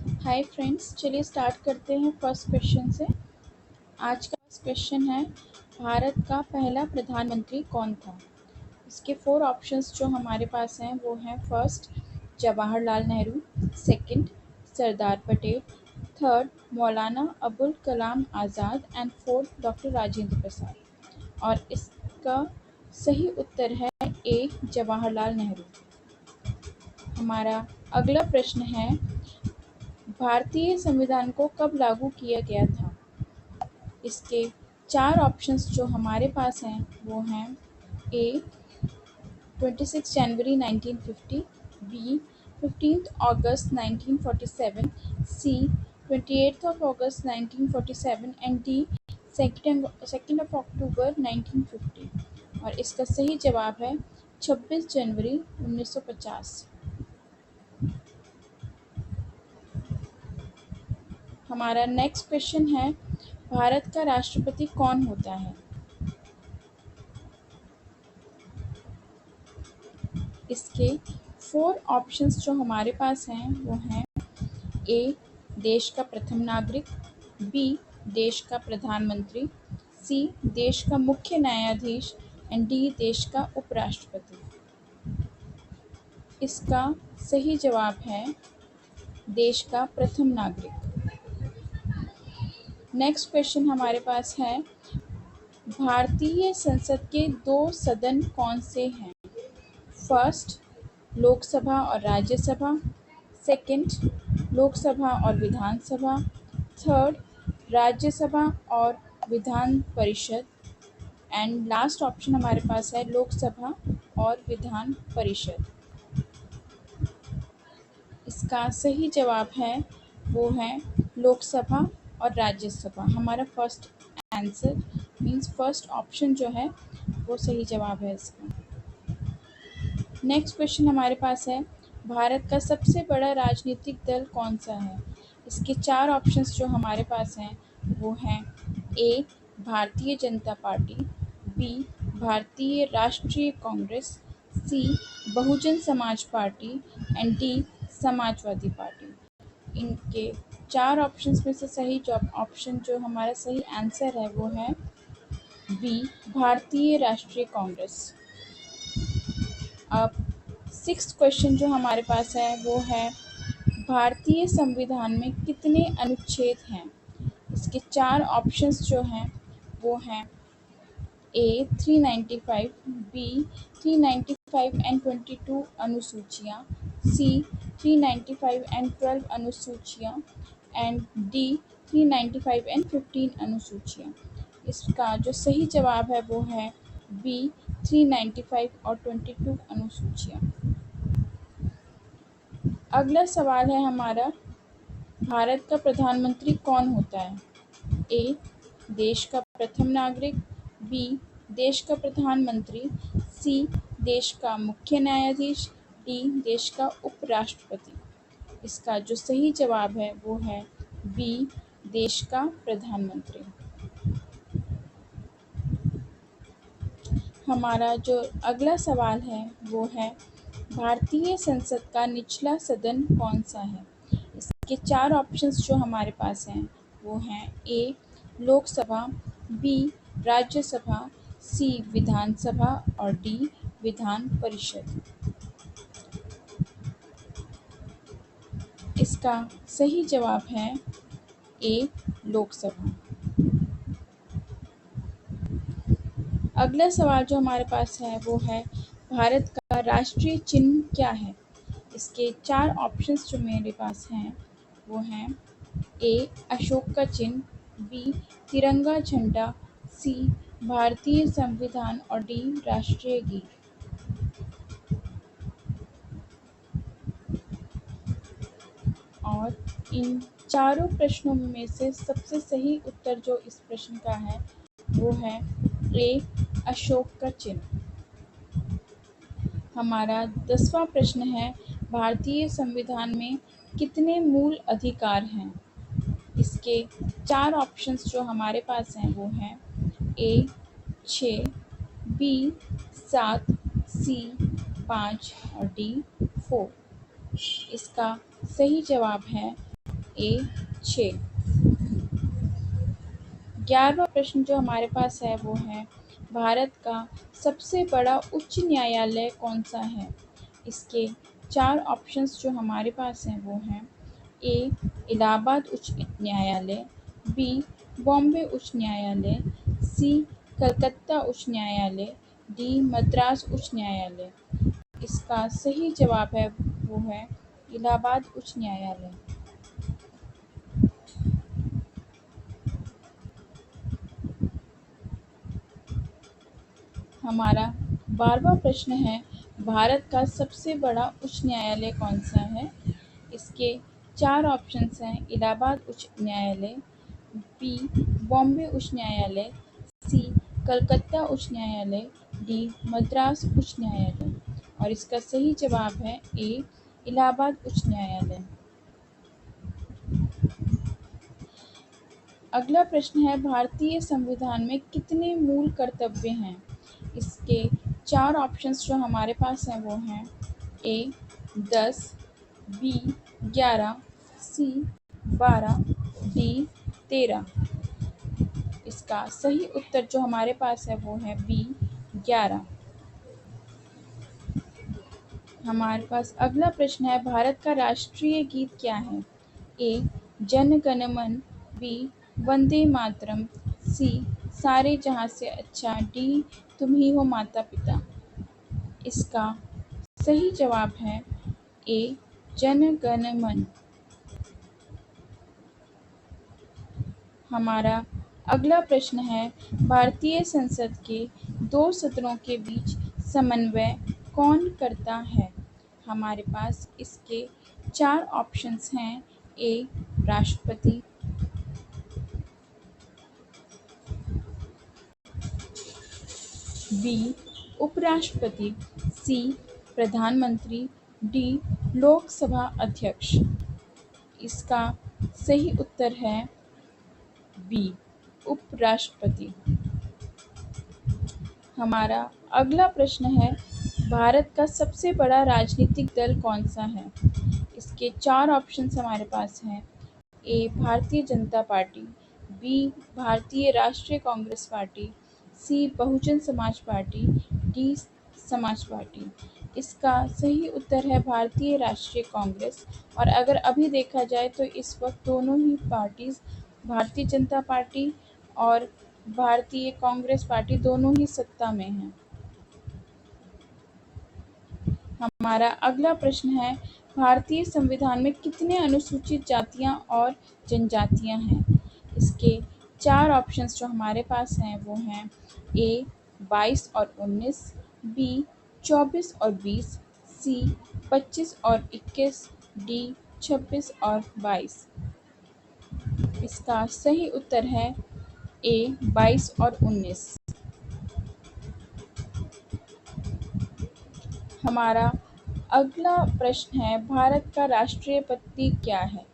Hi friends, चलिए start करते हैं फर्स्ट क्वेश्चन से। आज का फर्स्ट क्वेश्चन है, भारत का पहला प्रधानमंत्री कौन था? इसके फोर ऑप्शंस जो हमारे पास हैं वो हैं, first Jawaharlal Nehru, second Sardar Patel, third Maulana Abul Kalam Azad and fourth doctor Rajendra Prasad. और इसका सही उत्तर है ए, जवाहरलाल नेहरू। हमारा अगला प्रश्न है, भारतीय संविधान को कब लागू किया गया था? इसके चार ऑप्शंस जो हमारे पास हैं वो हैं, ए 26 जनवरी 1950, बी 15 अगस्त 1947, सी 28 अगस्त 1947 एंड डी 2 अक्टूबर 1950। और इसका सही जवाब है 26 जनवरी 1950। हमारा नेक्स्ट क्वेश्चन है, भारत का राष्ट्रपति कौन होता है? इसके फोर ऑप्शंस जो हमारे पास हैं वो हैं, ए देश का प्रथम नागरिक, बी देश का प्रधानमंत्री, सी देश का मुख्य न्यायाधीश एंड डी देश का उपराष्ट्रपति। इसका सही जवाब है देश का प्रथम नागरिक। नेक्स्ट क्वेश्चन हमारे पास है, भारतीय संसद के दो सदन कौन से हैं? फर्स्ट लोकसभा और राज्यसभा, सेकंड लोकसभा और विधानसभा, थर्ड राज्यसभा और Vidhan Parishad and last option हमारे पास है लोकसभा और विधान परिषद। इसका सही जवाब है वो है लोकसभा और राज्यसभा। हमारा first answer means first option जो है वो सही जवाब है इसका। नेक्स्ट क्वेश्चन हमारे पास है, भारत का सबसे बड़ा राजनीतिक दल कौन सा है? इसके चार ऑप्शंस जो हमारे पास हैं वो हैं, ए भारतीय जनता पार्टी, बी भारतीय राष्ट्रीय कांग्रेस, सी Bahujan Samaj party and D Samajwadi party. इनके चार ऑप्शंस में से सही जो ऑप्शन जो हमारा सही आंसर है वो है बी भारतीय राष्ट्रीय कांग्रेस। अब सिक्स्थ क्वेश्चन जो हमारे पास है वो है, भारतीय संविधान में कितने अनुच्छेद हैं? इसके चार ऑप्शंस जो हैं वो हैं, ए 395, बी 395 एंड 22 अनुसूचियाँ, सी 395 एंड 12 अनुसूचियाँ एंड डी 395 एंड 15 अनुसूचियाँ। इसका जो सही जवाब है वो है बी 395 और 22 अनुसूचियाँ। अगला सवाल है हमारा, भारत का प्रधानमंत्री कौन होता है? ए देश का प्रथम नागरिक, बी देश का प्रधानमंत्री, सी देश का मुख्य न्यायाधीश, डी देश का उपराष्ट्रपति। इसका जो सही जवाब है वो है बी देश का प्रधानमंत्री। हमारा जो अगला सवाल है वो है, भारतीय संसद का निचला सदन कौन सा है? इसके चार ऑप्शंस जो हमारे पास हैं वो हैं, ए लोकसभा, बी राज्यसभा, सी विधानसभा और डी विधान परिषद। इसका सही जवाब है ए लोकसभा। अगला सवाल जो हमारे पास है वो है, भारत का राष्ट्रीय चिन्ह क्या है? इसके चार ऑप्शंस जो मेरे पास हैं वो हैं, ए अशोक का चिन्ह, बी तिरंगा झंडा, सी भारतीय संविधान और डी राष्ट्रीय गीत। और इन चारों प्रश्नों में से सबसे सही उत्तर जो इस प्रश्न का है वो है ए अशोक का चिन्ह। हमारा 10वां प्रश्न है, भारतीय संविधान में कितने मूल अधिकार हैं? इसके चार ऑप्शंस जो हमारे पास हैं वो हैं, ए 6, बी 7, सी 5 और डी 4। इसका सही जवाब है ए 6। 11वां प्रश्न जो हमारे पास है वो है, भारत का सबसे बड़ा उच्च न्यायालय कौन सा है? इसके 4 ऑप्शंस जो हमारे पास हैं वो हैं, ए इलाहाबाद उच्च न्यायालय, बी बॉम्बे उच्च न्यायालय, सी कलकत्ता उच्च न्यायालय, डी मद्रास उच्च न्यायालय। इसका सही जवाब है वो है इलाहाबाद उच्च न्यायालय। हमारा 12वां प्रश्न है, भारत का सबसे बड़ा उच्च न्यायालय कौन सा है? इसके 4 ऑप्शंस हैं, इलाहाबाद उच्च न्यायालय, बी बॉम्बे उच्च न्यायालय, सी कलकत्ता उच्च न्यायालय, डी मद्रास उच्च न्यायालय। और इसका सही जवाब है ए इलाहाबाद उच्च न्यायालय। अगला प्रश्न है, भारतीय संविधान में कितने मूल कर्तव्य हैं? इसके 4 ऑप्शंस जो हमारे पास हैं वो हैं, ए 10, बी 11, सी 12, डी 13। इसका सही उत्तर जो हमारे पास है वो है बी 11। हमारे पास अगला प्रश्न है, भारत का राष्ट्रीय गीत क्या है? ए जन गण मन, बी वंदे मातरम, सी सारे जहां से अच्छा, डी तुम ही हो माता पिता। इसका सही जवाब है ए जन गण मन। हमारा अगला प्रश्न है, भारतीय संसद के 2 सदनों के बीच समन्वय कौन करता है? हमारे पास इसके 4 ऑप्शंस हैं, ए राष्ट्रपति, बी उपराष्ट्रपति, सी प्रधानमंत्री, डी लोकसभा अध्यक्ष। इसका सही उत्तर है बी उपराष्ट्रपति। हमारा अगला प्रश्न है, भारत का सबसे बड़ा राजनीतिक दल कौन सा है? इसके 4 ऑप्शंस हमारे पास हैं, ए भारतीय जनता पार्टी, बी भारतीय राष्ट्रीय कांग्रेस पार्टी, सी बहुजन समाज पार्टी, डी समाज पार्टी। इसका सही उत्तर है भारतीय राष्ट्रीय कांग्रेस। और अगर अभी देखा जाए तो इस वक्त दोनों ही पार्टीज, भारतीय जनता पार्टी और भारतीय कांग्रेस पार्टी, दोनों ही सत्ता में हैं। हमारा अगला प्रश्न है, भारतीय संविधान में कितने अनुसूचित जातियां और जनजातियां हैं? इसके 4 ऑप्शंस जो हमारे पास हैं वो हैं, ए 22 और 19, बी 24 और 20, सी 25 और 21, डी 26 और 22। इसका सही उत्तर है ए 22 और 19। हमारा अगला प्रश्न है, भारत का राष्ट्रीय प्रतीक क्या है?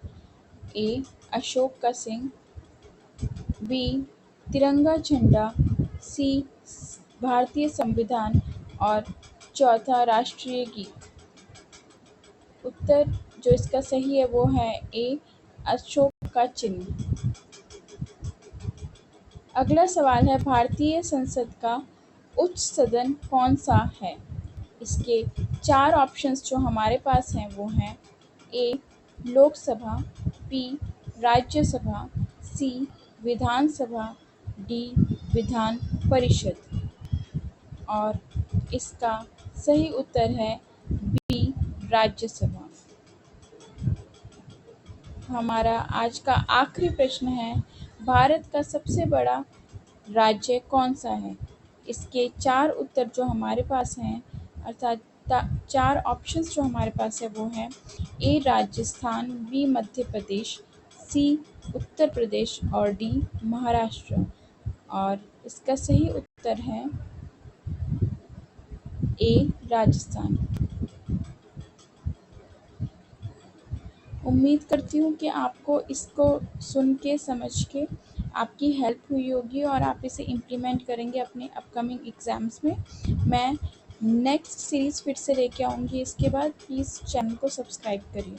ए अशोक का सिंह, बी तिरंगा झंडा, सी भारतीय संविधान और चौथा राष्ट्रीय गीत। उत्तर जो इसका सही है वो है ए अशोक का चिन्ह। अगला सवाल है, भारतीय संसद का उच्च सदन कौन सा है? इसके 4 ऑप्शंस जो हमारे पास हैं वो हैं, ए लोकसभा, बी राज्यसभा, सी विधानसभा, डी विधान परिषद। और इसका सही उत्तर है बी राज्यसभा। हमारा आज का आखिरी प्रश्न है, भारत का सबसे बड़ा राज्य कौन सा है? इसके 4 उत्तर जो हमारे पास हैं, अर्थात 4 ऑप्शंस जो हमारे पास है वो हैं, ए राजस्थान, बी मध्य प्रदेश, सी उत्तर प्रदेश और डी महाराष्ट्र। और इसका सही उत्तर है ए राजस्थान। उम्मीद करती हूँ कि आपको इसको सुन के, समझ के आपकी हेल्प हुई होगी और आप इसे इम्प्लीमेंट करेंगे अपने अपकमिंग एग्ज़ाम्स में। मैं नेक्स्ट सीरीज़ फिर से लेके आऊँगी इसके बाद। प्लीज़ चैनल को सब्सक्राइब करिए।